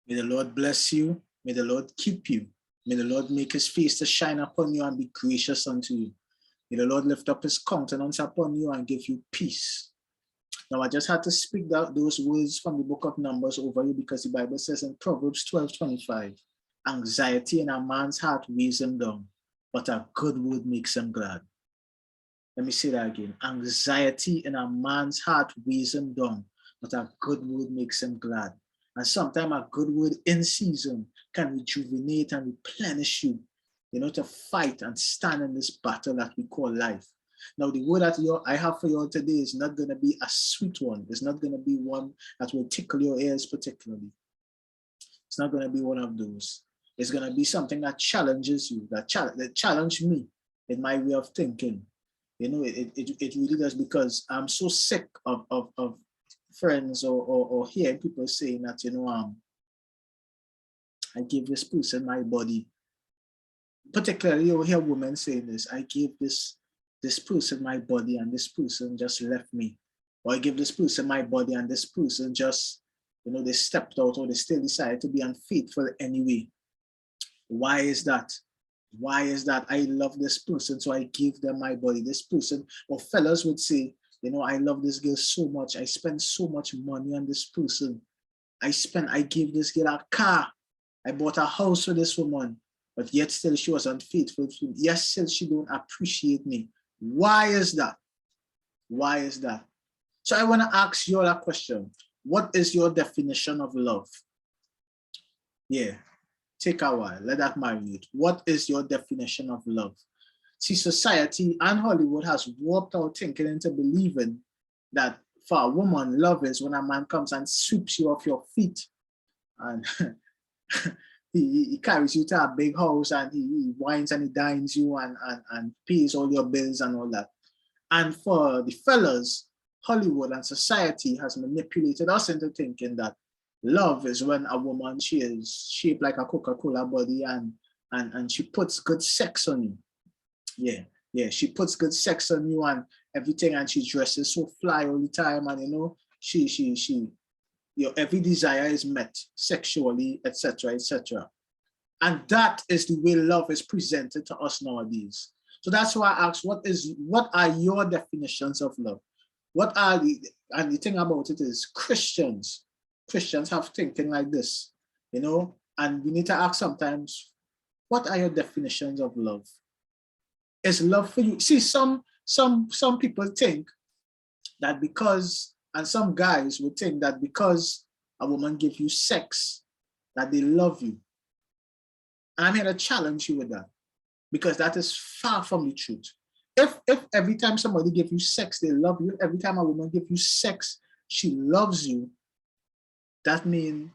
May the Lord bless you. May the Lord keep you. May the Lord make his face to shine upon you and be gracious unto you. May the Lord lift up his countenance upon you and give you peace. Now, I just had to speak those words from the book of Numbers over you because the Bible says in Proverbs 12:25, anxiety in a man's heart weighs him down, but a good word makes him glad. Let me say that again. Anxiety in a man's heart weighs him down, but a good word makes him glad. And sometimes a good word in season can rejuvenate and replenish you, to fight and stand in this battle that we call life. Now, the word that I have for you all today is not going to be a sweet one. It's not going to be one that will tickle your ears particularly. It's not going to be one of those. It's going to be something that challenges you, that challenge me in my way of thinking. It really does, because I'm so sick of friends or hearing people saying that, I gave this person my body. Particularly, you'll hear women saying this, I gave this person my body and this person just left me. Or I give this person my body and this person just, they stepped out, or they still decided to be unfaithful anyway. Why is that? Why is that? I love this person, so I give them my body. This person, or fellas would say, I love this girl so much. I spend so much money on this person. I gave this girl a car. I bought a house for this woman, but yet still she was unfaithful to me. Yes, still she don't appreciate me. Why is that? Why is that? So I want to ask you all a question. What is your definition of love? Yeah, take a while. Let that marinate. What is your definition of love? See, society and Hollywood has warped our thinking into believing that for a woman, love is when a man comes and sweeps you off your feet and he carries you to a big house and he wines and he dines you and pays all your bills and all that. And for the fellas, Hollywood and society has manipulated us into thinking that love is when a woman, she is shaped like a Coca-Cola body and she puts good sex on you. Yeah, she puts good sex on you and everything, and she dresses so fly all the time, and she your every desire is met sexually, etc., etc. And that is the way love is presented to us nowadays. So that's why I asked, what are your definitions of love? And the thing about it is Christians have thinking like this, and we need to ask sometimes, what are your definitions of love? Is love for you? See, some people think that because, and some guys would think that because a woman gives you sex, that they love you. And I'm here to challenge you with that, because that is far from the truth. If every time somebody gives you sex, they love you, every time a woman gives you sex, she loves you, that means,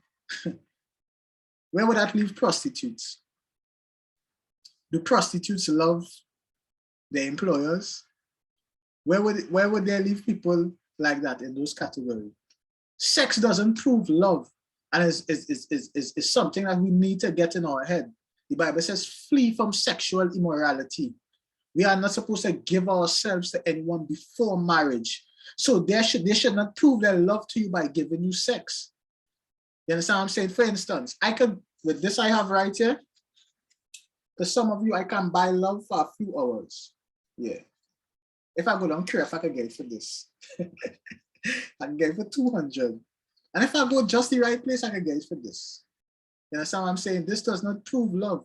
where would that leave prostitutes? Do prostitutes love their employers? Where would they leave people like that in those categories? Sex doesn't prove love, and is something that we need to get in our head. The Bible says, flee from sexual immorality. We are not supposed to give ourselves to anyone before marriage. So they should not prove their love to you by giving you sex. You understand what I'm saying? For instance, with this I have right here, to some of you, I can buy love for a few hours. Yeah. If I go down here, if I can get it for this, I can get it for 200. And if I go just the right place, I can get it for this. You understand what I'm saying? This does not prove love.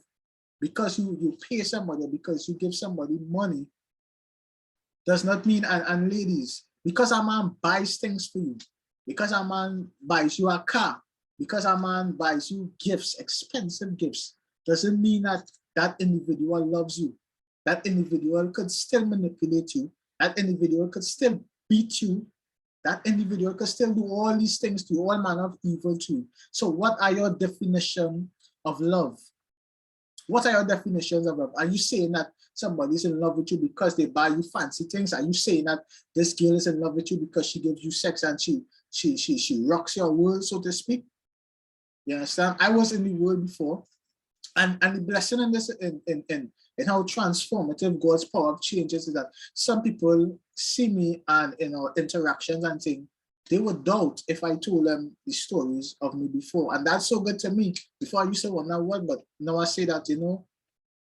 Because you pay somebody, because you give somebody money, does not mean, and ladies, because a man buys things for you, because a man buys you a car, because a man buys you gifts, expensive gifts, doesn't mean that that individual loves you. That individual could still manipulate you. That individual could still beat you. That individual could still do all these things to you, all manner of evil to you. So what are your definition of love? What are your definitions of love? Are you saying that somebody's in love with you because they buy you fancy things? Are you saying that this girl is in love with you because she gives you sex and she rocks your world, so to speak? You understand? I was in the world before, and the blessing in this in how transformative God's power changes is that some people see me and in our interactions and think They would doubt if I told them the stories of me before. And that's so good to me. Before I used to wonder what, but now I say that, you know,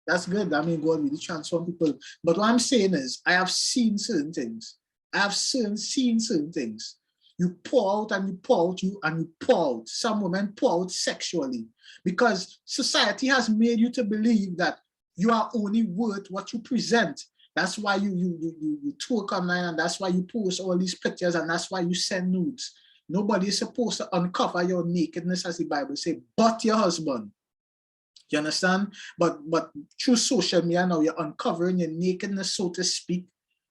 that's good. I mean, God really transform people. But what I'm saying is, I have seen certain things. I have seen certain things. You pour out and you pour out, and you pour out. Some women pour out sexually because society has made you to believe that you are only worth what you present. That's why you talk online, and that's why you post all these pictures, and that's why you send nudes. Nobody is supposed to uncover your nakedness, as the Bible says, but your husband. You understand? But through social media now, you're uncovering your nakedness, so to speak,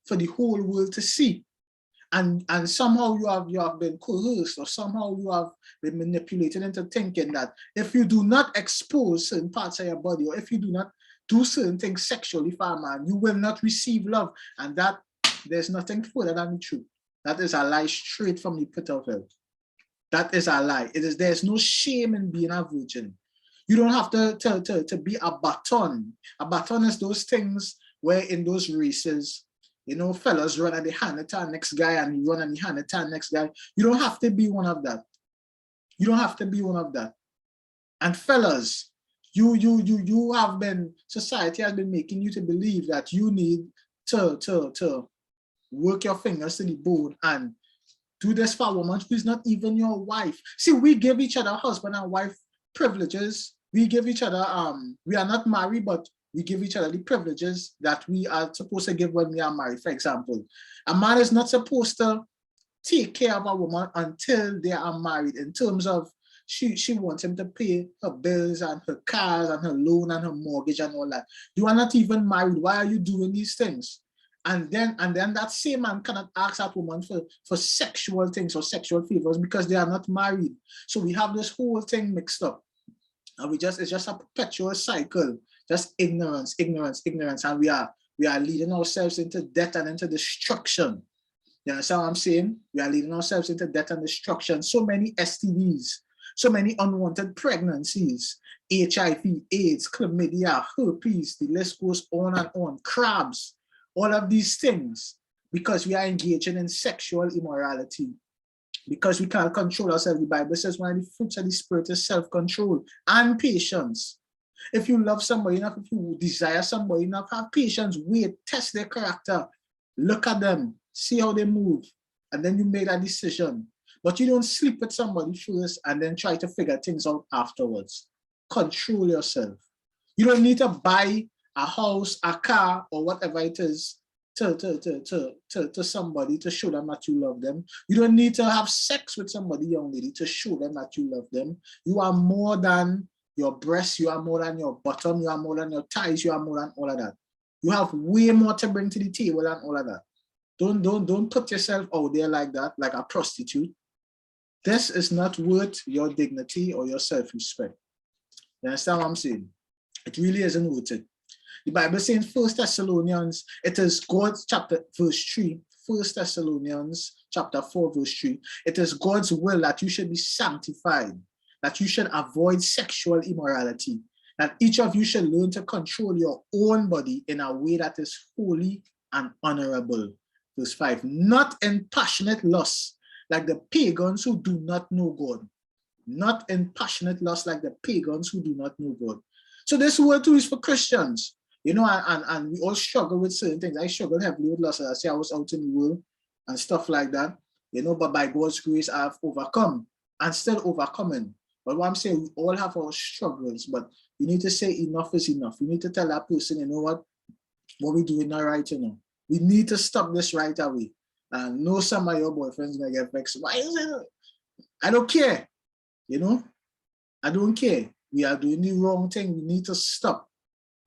for the whole world to see. And somehow you have been coerced, or somehow you have been manipulated into thinking that if you do not expose certain parts of your body, or if you do not do certain things sexually for a man, you will not receive love. And that there's nothing further than the truth. That is a lie straight from the pit of hell. That is a lie. There's no shame in being a virgin. You don't have to be a baton. A baton is those things where in those races, you know, fellas run and they hand it to the next guy, and you run and you hand it to the next guy. You don't have to be one of that. You don't have to be one of that. And fellas, you have been, society has been making you to believe that you need to work your fingers to the bone and do this for a woman who is not even your wife. See, we give each other husband and wife privileges. We give each other, we are not married, but we give each other the privileges that we are supposed to give when we are married. For example, a man is not supposed to take care of a woman until they are married, in terms of she wants him to pay her bills and her cars and her loan and her mortgage and all that. You are not even married. Why are you doing these things? And then that same man cannot ask that woman for sexual things or sexual favors because they are not married. So we have this whole thing mixed up. And it's just a perpetual cycle, just ignorance, and we are leading ourselves into death and into destruction. You understand what I'm saying? We are leading ourselves into death and destruction. So many STDs, so many unwanted pregnancies, HIV, AIDS, chlamydia, herpes, the list goes on and on, crabs, all of these things, because we are engaging in sexual immorality. Because we can't control ourselves. The Bible says one of the fruits of the Spirit is self-control and patience. If you love somebody enough, if you desire somebody enough, have patience, wait, test their character, look at them, see how they move, and then you make a decision. But you don't sleep with somebody first and then try to figure things out afterwards. Control yourself. You don't need to buy a house, a car, or whatever it is to somebody to show them that you love them. You don't need to have sex with somebody, young lady, to show them that you love them. You are more than your breasts, you are more than your bottom, you are more than your thighs, you are more than all of that. You have way more to bring to the table than all of that. Don't put yourself out there like that, like a prostitute. This is not worth your dignity or your self-respect. You understand what I'm saying? It really isn't worth it. The Bible says in 1 Thessalonians, it is God's chapter, verse 3, 1 Thessalonians chapter 4, verse 3. It is God's will that you should be sanctified, that you should avoid sexual immorality, that each of you should learn to control your own body in a way that is holy and honorable. Verse 5, not in passionate lust, like the pagans who do not know God. Not in passionate lust like the pagans who do not know God. So this word too is for Christians. You know, and we all struggle with certain things. I struggle heavily with lust. I say I was out in the world and stuff like that. You know, but by God's grace, I have overcome and still overcoming. But what I'm saying, we all have our struggles, but you need to say enough is enough. You need to tell that person, you know what we're doing not right, you know. We need to stop this right away. And know some of your boyfriends gonna get vexed. Why is it? I don't care. You know, I don't care. We are doing the wrong thing. We need to stop.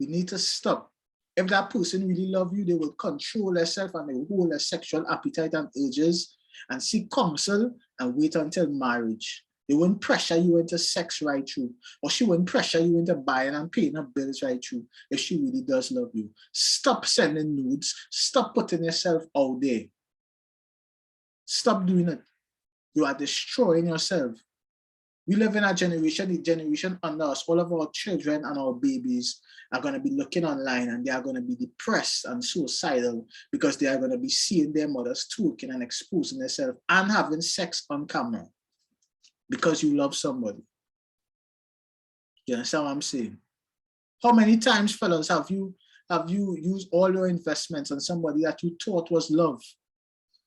We need to stop. If that person really love you, they will control themselves and they will hold their sexual appetite and urges and seek counsel and wait until marriage. They won't pressure you into sex right through, or she won't pressure you into buying and paying her bills right through if she really does love you. Stop sending nudes. Stop putting yourself out there. Stop doing it. You are destroying yourself. We live in a generation, the generation under us, all of our children and our babies are going to be looking online and they are going to be depressed and suicidal because they are going to be seeing their mothers twerking and exposing themselves and having sex on camera because you love somebody. You understand what I'm saying? How many times, fellas, have you used all your investments on somebody that you thought was love?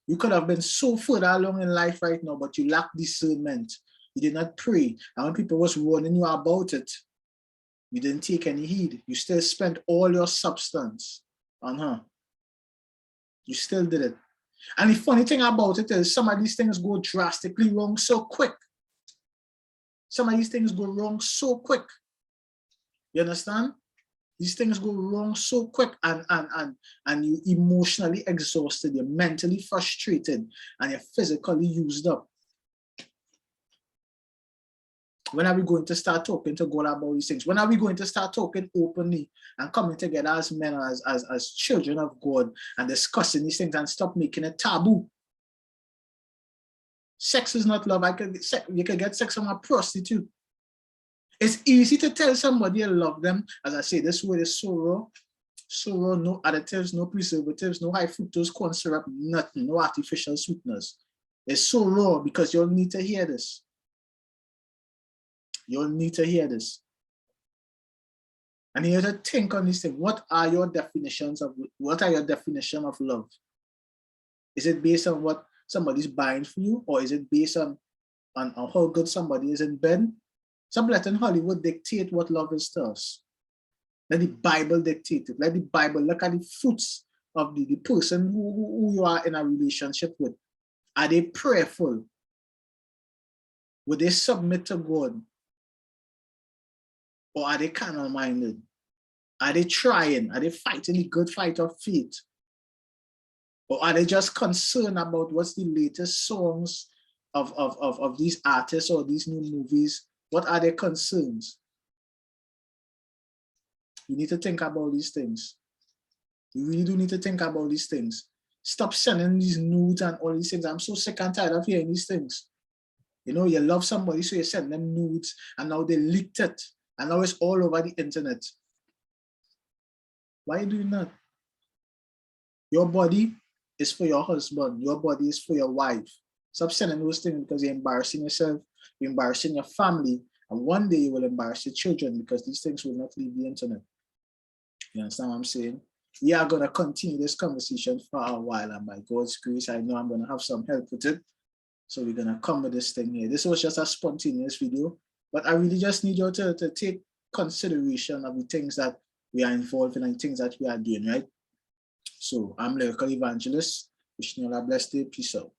You could have been so further along in life right now, but you lack discernment. You did not pray. And when people was warning you about it, you didn't take any heed. You still spent all your substance on her. You still did it. And the funny thing about it is some of these things go drastically wrong so quick. Some of these things go wrong so quick. You understand? These things go wrong so quick and you emotionally exhausted, you're mentally frustrated, and you're physically used up. When are we going to start talking to God about these things? When are we going to start talking openly and coming together as men, as children of God, and discussing these things and stop making it taboo? Sex is not love. You can get sex from a prostitute. It's easy to tell somebody you love them. As I say, this word is so raw, no additives, no preservatives, no high fructose corn syrup, nothing, no artificial sweeteners. It's so raw because you'll need to hear this. You'll need to hear this. And you have to think on this thing. What are your definitions of love? Is it based on what somebody's buying for you, or is it based on how good somebody is in bed? Stop letting Hollywood dictate what love is to us. Let the Bible dictate it. Let the Bible look at the fruits of the person who you are in a relationship with. Are they prayerful? Would they submit to God? Or are they carnal-minded? Are they trying? Are they fighting the good fight of faith? Or are they just concerned about what's the latest songs of these artists or these new movies? What are their concerns? You need to think about these things. You really do need to think about these things. Stop sending these nudes and all these things. I'm so sick and tired of hearing these things. You know, you love somebody, so you send them nudes, and now they leaked it. And now it's all over the internet. Why are you doing that? Your body is for your husband. Your body is for your wife. Stop sending those things because you're embarrassing yourself, you're embarrassing your family, and one day you will embarrass your children because these things will not leave the internet. You understand what I'm saying? We are going to continue this conversation for a while, and by God's grace, I know I'm going to have some help with it. So we're going to come with this thing here. This was just a spontaneous video, but I really just need you to take consideration of the things that we are involved in and things that we are doing, right? So I'm Lyrical Evangelist. Wishing you all a blessed day. Peace out.